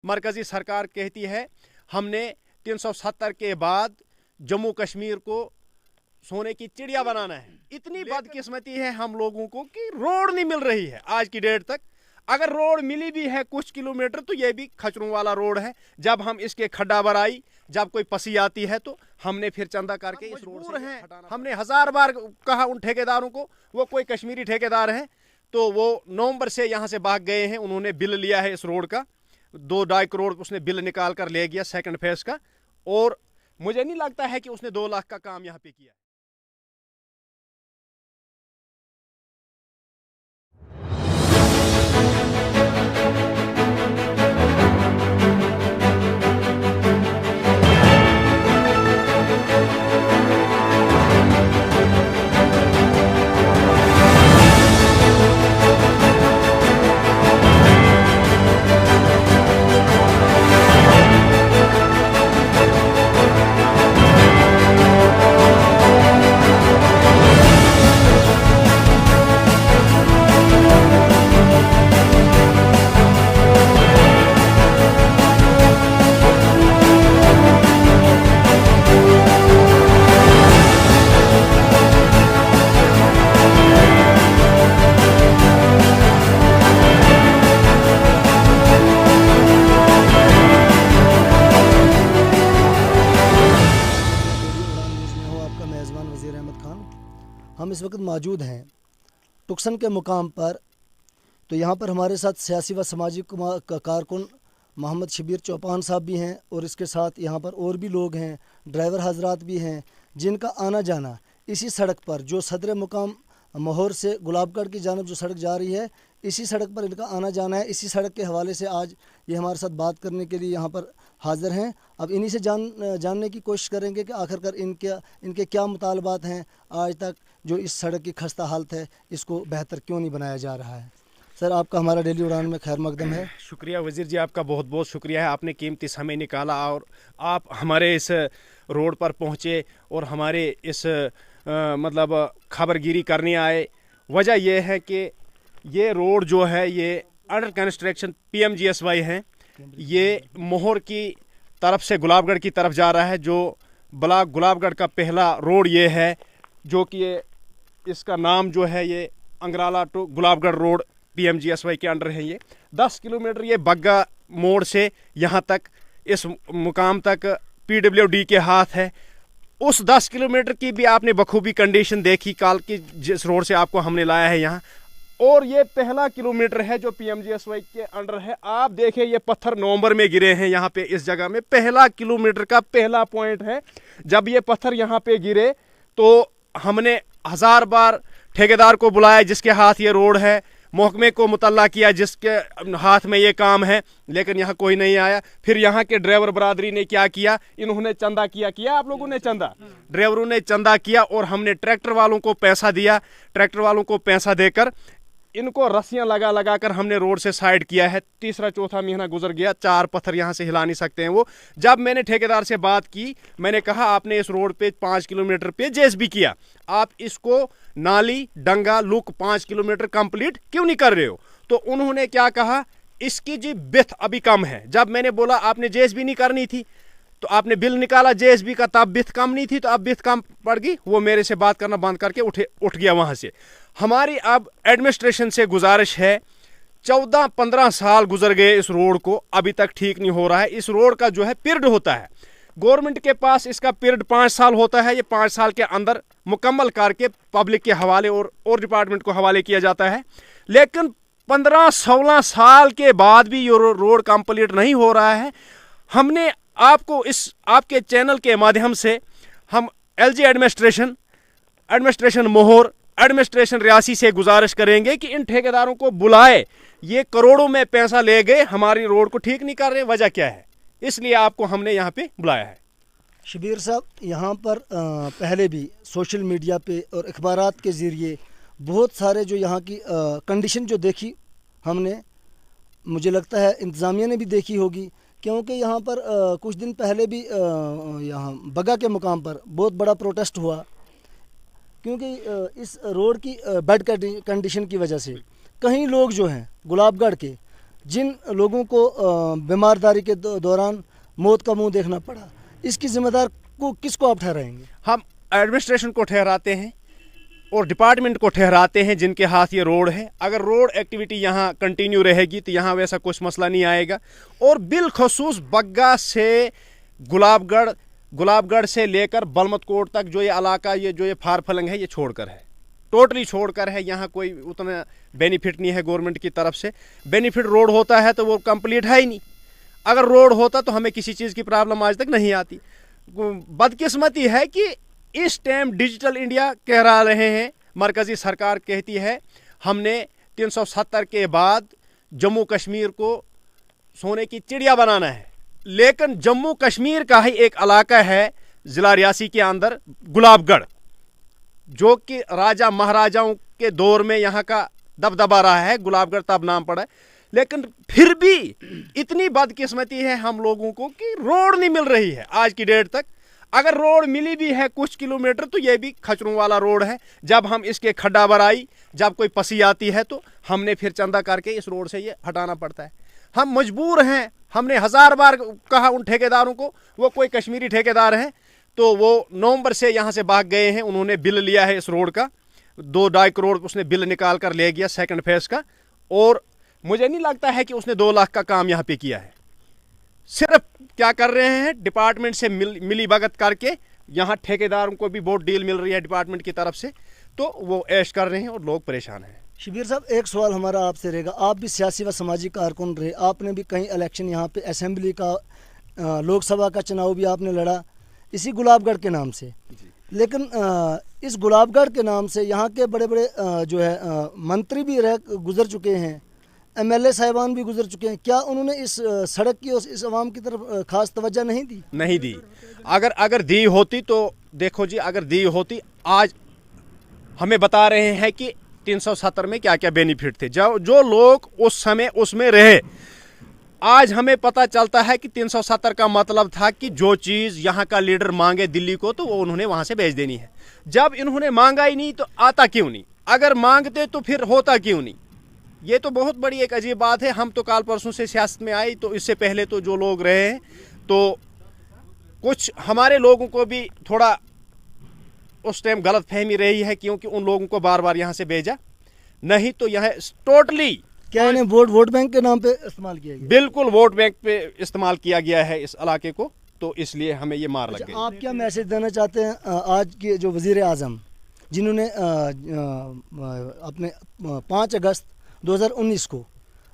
मरकज़ी सरकार कहती है हमने 370 के बाद जम्मू कश्मीर को सोने की चिड़िया बनाना है। इतनी बदकिस्मती है हम लोगों को कि रोड नहीं मिल रही है आज की डेट तक। अगर रोड मिली भी है कुछ किलोमीटर तो ये भी खचरों वाला रोड है। जब हम इसके खड्डा भराई, जब कोई पसी आती है तो हमने फिर चंदा करके इस रोड से हटाना। हमने 1000 बार कहा उन ठेकेदारों को, वो कोई कश्मीरी ठेकेदार हैं तो वो नवंबर से यहाँ से भाग गए हैं। उन्होंने बिल लिया है इस रोड का 2-2.5 करोड़ उसने बिल निकाल कर ले गया सेकंड फेज का, और मुझे नहीं लगता है कि उसने 2 लाख का काम यहाँ पे किया। हम इस वक्त मौजूद हैं टुक्सन के मुकाम पर। तो यहाँ पर हमारे साथ सियासी व समाजी कारकुन मोहम्मद शबीर चौपान साहब भी हैं, और इसके साथ यहाँ पर और भी लोग हैं, ड्राइवर हजरात भी हैं, जिनका आना जाना इसी सड़क पर जो सदर मुकाम मोहर से गुलाबगढ़ की जानब जो सड़क जा रही है, इसी सड़क पर इनका आना जाना है। इसी सड़क के हवाले से आज ये हमारे साथ बात करने के लिए यहाँ पर हाज़िर हैं। अब इन्हीं से जानने की कोशिश करेंगे कि आखिरकार इनके क्या मुतालबात हैं। आज तक जो इस सड़क की खस्ता हालत है, इसको बेहतर क्यों नहीं बनाया जा रहा है। सर, आपका हमारा डेली उड़ान में खैर मकदम है। शुक्रिया वज़ीर जी, आपका बहुत बहुत शुक्रिया है। आपने कीमती समय निकाला और आप हमारे इस रोड पर पहुँचे और हमारे इस मतलब खबरगिरी करने आए। वजह यह है कि ये रोड जो है ये अंडर कंस्ट्रक्शन PMGSY है। ये मोहर की तरफ से गुलाबगढ़ की तरफ जा रहा है। जो ब्लॉक गुलाबगढ़ का पहला रोड ये है, जो कि ये इसका नाम जो है ये अंगराला टू गुलाबगढ़ रोड PMGSY के अंडर है। ये 10 किलोमीटर ये बग्गा मोड़ से यहाँ तक इस मुकाम तक PWD के हाथ है। उस 10 किलोमीटर की भी आपने बखूबी कंडीशन देखी काल की, जिस रोड से आपको हमने लाया है यहाँ। और ये पहला किलोमीटर है जो PMGSY के अंडर है। आप देखें ये पत्थर नवंबर में गिरे हैं यहाँ पे, इस जगह में पहला किलोमीटर का पहला पॉइंट है। जब ये पत्थर यहाँ पे गिरे तो हमने 1000 बार ठेकेदार को बुलाया जिसके हाथ ये रोड है, महकमे को मुतल्ला किया जिसके हाथ में ये काम है, लेकिन यहाँ कोई नहीं आया। फिर यहाँ के ड्राइवर बरादरी ने क्या किया, इन्होंने चंदा किया आप लोगों ने चंदा, ड्राइवरों ने चंदा किया और हमने ट्रैक्टर वालों को पैसा दिया। ट्रैक्टर वालों को पैसा देकर इनको रस्सियां लगा कर हमने रोड से साइड किया है। तीसरा चौथा महीना गुजर गया, 4 पत्थर यहाँ से हिला नहीं सकते हैं वो। जब मैंने ठेकेदार से बात की, मैंने कहा आपने इस रोड पे 5 किलोमीटर पे JSB किया, आप इसको नाली डंगा लुक 5 किलोमीटर कंप्लीट क्यों नहीं कर रहे हो। तो उन्होंने क्या कहा, इसकी जी बिथ अभी कम है। जब मैंने बोला आपने JSB नहीं करनी थी तो आपने बिल निकाला JSB का, तब बिथ कम नहीं थी, तो अब बिथ कम पड़ गई। वो मेरे से बात करना बंद करके उठ गया वहाँ से। हमारी अब एडमिनिस्ट्रेशन से गुजारिश है, 14-15 साल गुजर गए इस रोड को, अभी तक ठीक नहीं हो रहा है। इस रोड का जो है पीरियड होता है, गवर्नमेंट के पास इसका पीरियड 5 साल होता है। ये 5 साल के अंदर मुकम्मल करके पब्लिक के हवाले और डिपार्टमेंट को हवाले किया जाता है। लेकिन 15-16 साल के बाद भी ये रोड कंप्लीट नहीं हो रहा है। हमने आपको इस आपके चैनल के माध्यम से हम LG एडमिनिस्ट्रेशन मोहर, एडमिनिस्ट्रेशन रियासी से गुजारिश करेंगे कि इन ठेकेदारों को बुलाए। ये करोड़ों में पैसा ले गए, हमारी रोड को ठीक नहीं कर रहे, वजह क्या है, इसलिए आपको हमने यहाँ पे बुलाया है। शबीर साहब, यहाँ पर पहले भी सोशल मीडिया पे और अखबारात के ज़रिए बहुत सारे जो यहाँ की कंडीशन जो देखी हमने, मुझे लगता है इंतज़ामिया ने भी देखी होगी, क्योंकि यहाँ पर कुछ दिन पहले भी यहाँ बग्गा के मुकाम पर बहुत बड़ा प्रोटेस्ट हुआ, क्योंकि इस रोड की बैड कंडीशन की वजह से कई लोग जो हैं गुलाबगढ़ के जिन लोगों को बीमारदारी के दौरान मौत का मुंह देखना पड़ा, इसकी जिम्मेदार को किसको आप ठहराएंगे? हम एडमिनिस्ट्रेशन को ठहराते हैं और डिपार्टमेंट को ठहराते हैं जिनके हाथ ये रोड है। अगर रोड एक्टिविटी यहाँ कंटिन्यू रहेगी तो यहाँ वैसा कुछ मसला नहीं आएगा। और बिलखसूस बग्गा से गुलाबगढ़ से लेकर बलमतकोट तक जो ये इलाका, ये जो ये फारफलंग है, ये छोड़कर है, टोटली छोड़कर है। यहाँ कोई उतना बेनिफिट नहीं है गवर्नमेंट की तरफ से। बेनिफिट रोड होता है तो वो कंप्लीट है ही नहीं। अगर रोड होता तो हमें किसी चीज़ की प्रॉब्लम आज तक नहीं आती। बदकिस्मती है कि इस टाइम डिजिटल इंडिया कह रहे हैं, मरकज़ी सरकार कहती है हमने 370 के बाद जम्मू कश्मीर को सोने की चिड़िया बनाना है। लेकिन जम्मू कश्मीर का ही एक इलाका है ज़िला रियासी के अंदर गुलाबगढ़, जो कि राजा महाराजाओं के दौर में यहाँ का दबदबा रहा है, गुलाबगढ़ तब नाम पड़ा है। लेकिन फिर भी इतनी बदकिस्मती है हम लोगों को कि रोड नहीं मिल रही है आज की डेट तक। अगर रोड मिली भी है कुछ किलोमीटर तो ये भी खचरों वाला रोड है। जब हम इसके खड्डा भराई, जब कोई पसी आती है तो हमने फिर चंदा करके इस रोड से ये हटाना पड़ता है। हम मजबूर हैं। हमने 1000 बार कहा उन ठेकेदारों को, वो कोई कश्मीरी ठेकेदार हैं तो वो नवंबर से यहाँ से भाग गए हैं। उन्होंने बिल लिया है इस रोड का 2-2.5 करोड़ उसने बिल निकाल कर ले गया सेकंड फेज का। और मुझे नहीं लगता है कि उसने 2 लाख का काम यहाँ पे किया है। सिर्फ क्या कर रहे हैं, डिपार्टमेंट से मिली भगत करके, यहाँ ठेकेदारों को भी बहुत डील मिल रही है डिपार्टमेंट की तरफ से, तो वो ऐश कर रहे हैं और लोग परेशान हैं। शबीर साहब, एक सवाल हमारा आपसे रहेगा। आप भी सियासी व समाजी कारकुन रहे, आपने भी कई इलेक्शन यहाँ पे असेंबली का, लोकसभा का चुनाव भी आपने लड़ा इसी गुलाबगढ़ के नाम से। लेकिन इस गुलाबगढ़ के नाम से यहाँ के बड़े बड़े जो है मंत्री भी गुजर चुके हैं, MLA साहिबान भी गुजर चुके हैं। क्या उन्होंने इस सड़क की और इस आवाम की तरफ खास तवज्जो नहीं दी? नहीं दी। अगर दी होती तो देखो जी, अगर दी होती, आज हमें बता रहे हैं कि 370 में क्या क्या बेनिफिट थे। जो लोग उस समय उसमें रहे, आज हमें पता चलता है कि 370 का मतलब था कि जो चीज़ यहाँ का लीडर मांगे दिल्ली को तो वो उन्होंने वहाँ से भेज देनी है। जब इन्होंने मांगा ही नहीं तो आता क्यों नहीं? अगर मांगते तो फिर होता क्यों नहीं? ये तो बहुत बड़ी एक अजीब बात है। हम तो काल परसों से सियासत में आई, तो इससे पहले तो जो लोग रहे हैं तो कुछ हमारे लोगों को भी थोड़ा उस टाइम गलत फहमी रही है, क्योंकि उन लोगों को बार बार यहाँ से भेजा। नहीं तो यह टोटली क्या इन्हें वोट बैंक के नाम पे इस्तेमाल किया गया? बिल्कुल वोट बैंक पे इस्तेमाल किया गया है इस इलाके को, तो इसलिए हमें ये मार लग गई। आप क्या मैसेज देना चाहते हैं आज के जो वज़ीर आज़म, जिन्होंने अपने 5 अगस्त 2019 को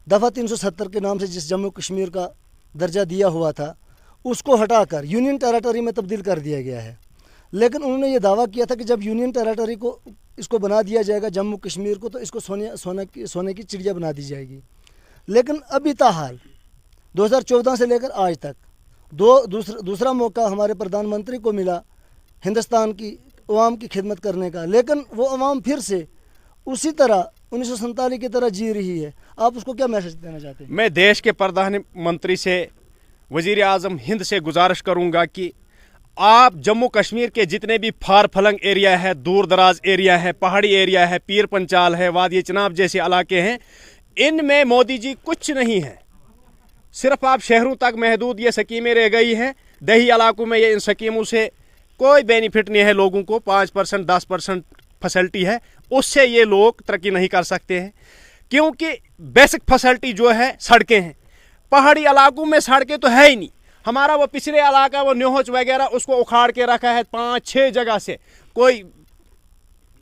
दफ़ा 370 के नाम से जिस जम्मू कश्मीर का दर्जा दिया हुआ था उसको हटाकर यूनियन टेरिटरी में तब्दील कर दिया गया है। लेकिन उन्होंने ये दावा किया था कि जब यूनियन टेरिटरी को इसको बना दिया जाएगा जम्मू कश्मीर को, तो इसको सोने की चिड़िया बना दी जाएगी। लेकिन अभी ताहाल 2014 से लेकर आज तक दूसरा मौका हमारे प्रधानमंत्री को मिला हिंदुस्तान की अवाम की खिदमत करने का, लेकिन वो अवाम फिर से उसी तरह 1947 की तरह जी रही है। आप उसको क्या मैसेज देना चाहते हैं? मैं देश के प्रधानमंत्री से, वज़ीर आज़म हिंद से गुजारिश करूंगा कि आप जम्मू कश्मीर के जितने भी फार फलंग एरिया है, दूर दराज एरिया है, पहाड़ी एरिया है, पीर पंचाल है, वादी चिनाब जैसे इलाके हैं, इनमें मोदी जी कुछ नहीं है। सिर्फ आप शहरों तक महदूद ये स्कीमें रह गई हैं। दही इलाकों में ये इन स्कीमों से कोई बेनिफिट नहीं है लोगों को। 5% 10% फैसिलिटी है, उससे ये लोग तरक्की नहीं कर सकते हैं, क्योंकि बेसिक फैसिलिटी जो है सड़कें हैं। पहाड़ी इलाकों में सड़कें तो है ही नहीं। हमारा वो पिछले इलाका, वो न्योहच वगैरह, उसको उखाड़ के रखा है 5-6 जगह से। कोई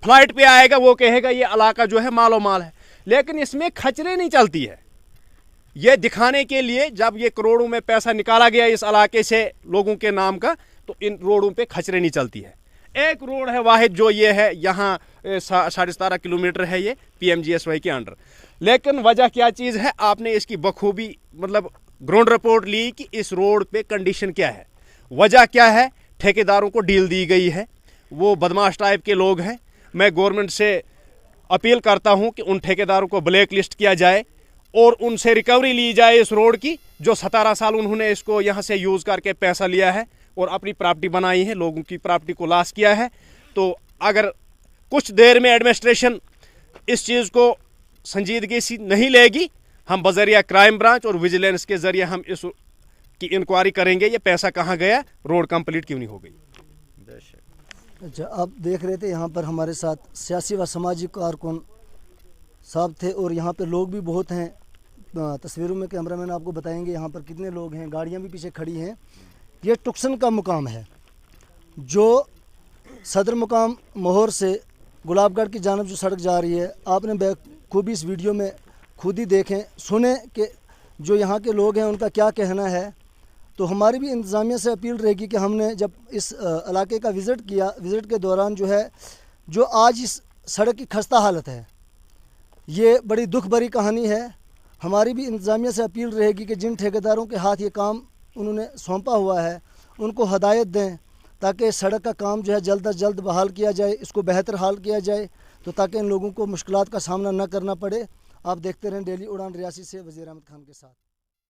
फ्लाइट पे आएगा वो कहेगा ये इलाका जो है मालो माल है, लेकिन इसमें खचरे नहीं चलती है। ये दिखाने के लिए जब ये करोड़ों में पैसा निकाला गया इस इलाके से लोगों के नाम का, तो इन रोडों पे खचरे नहीं चलती है। एक रोड है वाहिद जो ये है यहाँ 17.5 किलोमीटर है ये PMGSY के अंडर। लेकिन वजह क्या चीज़ है, आपने इसकी बखूबी मतलब ग्राउंड रिपोर्ट ली कि इस रोड पे कंडीशन क्या है, वजह क्या है। ठेकेदारों को डील दी गई है, वो बदमाश टाइप के लोग हैं। मैं गवर्नमेंट से अपील करता हूं कि उन ठेकेदारों को ब्लैक लिस्ट किया जाए और उनसे रिकवरी ली जाए इस रोड की। जो 17 साल उन्होंने इसको यहाँ से यूज़ करके पैसा लिया है और अपनी प्रॉपर्टी बनाई है, लोगों की प्रॉपर्टी को लॉस किया है। तो अगर कुछ देर में एडमिनिस्ट्रेशन इस चीज़ को संजीदगी से नहीं लेगी हम बजरिया क्राइम ब्रांच और विजिलेंस के ज़रिए हम इस की इंक्वायरी करेंगे, ये पैसा कहाँ गया, रोड कंप्लीट क्यों नहीं हो गई। अच्छा, आप देख रहे थे यहाँ पर हमारे साथ सियासी व सामाजिक कारकुन साहब थे और यहाँ पे लोग भी बहुत हैं। तस्वीरों में कैमरामैन आपको बताएंगे यहाँ पर कितने लोग हैं, गाड़ियाँ भी पीछे खड़ी हैं। ये टुक्सन का मुकाम है जो सदर मुकाम मोहर से गुलाबगढ़ की जानब जो सड़क जा रही है। आपने बखूबी इस वीडियो में खुद ही देखें, सुने कि जो यहाँ के लोग हैं उनका क्या कहना है। तो हमारी भी इंतज़ामिया से अपील रहेगी कि हमने जब इस इलाके का विज़िट किया, विज़िट के दौरान जो है जो आज इस सड़क की खस्ता हालत है, ये बड़ी दुख भरी कहानी है। हमारी भी इंतज़ामिया से अपील रहेगी कि जिन ठेकेदारों के हाथ ये काम उन्होंने सौंपा हुआ है उनको हदायत दें ताकि सड़क का काम जो है जल्द अज जल्द बहाल किया जाए, इसको बेहतर हाल किया जाए, तो ताकि इन लोगों को मुश्किलात का सामना न करना पड़े। आप देखते रहें डेली उड़ान रियासी से वज़ीर अहमद खान के साथ।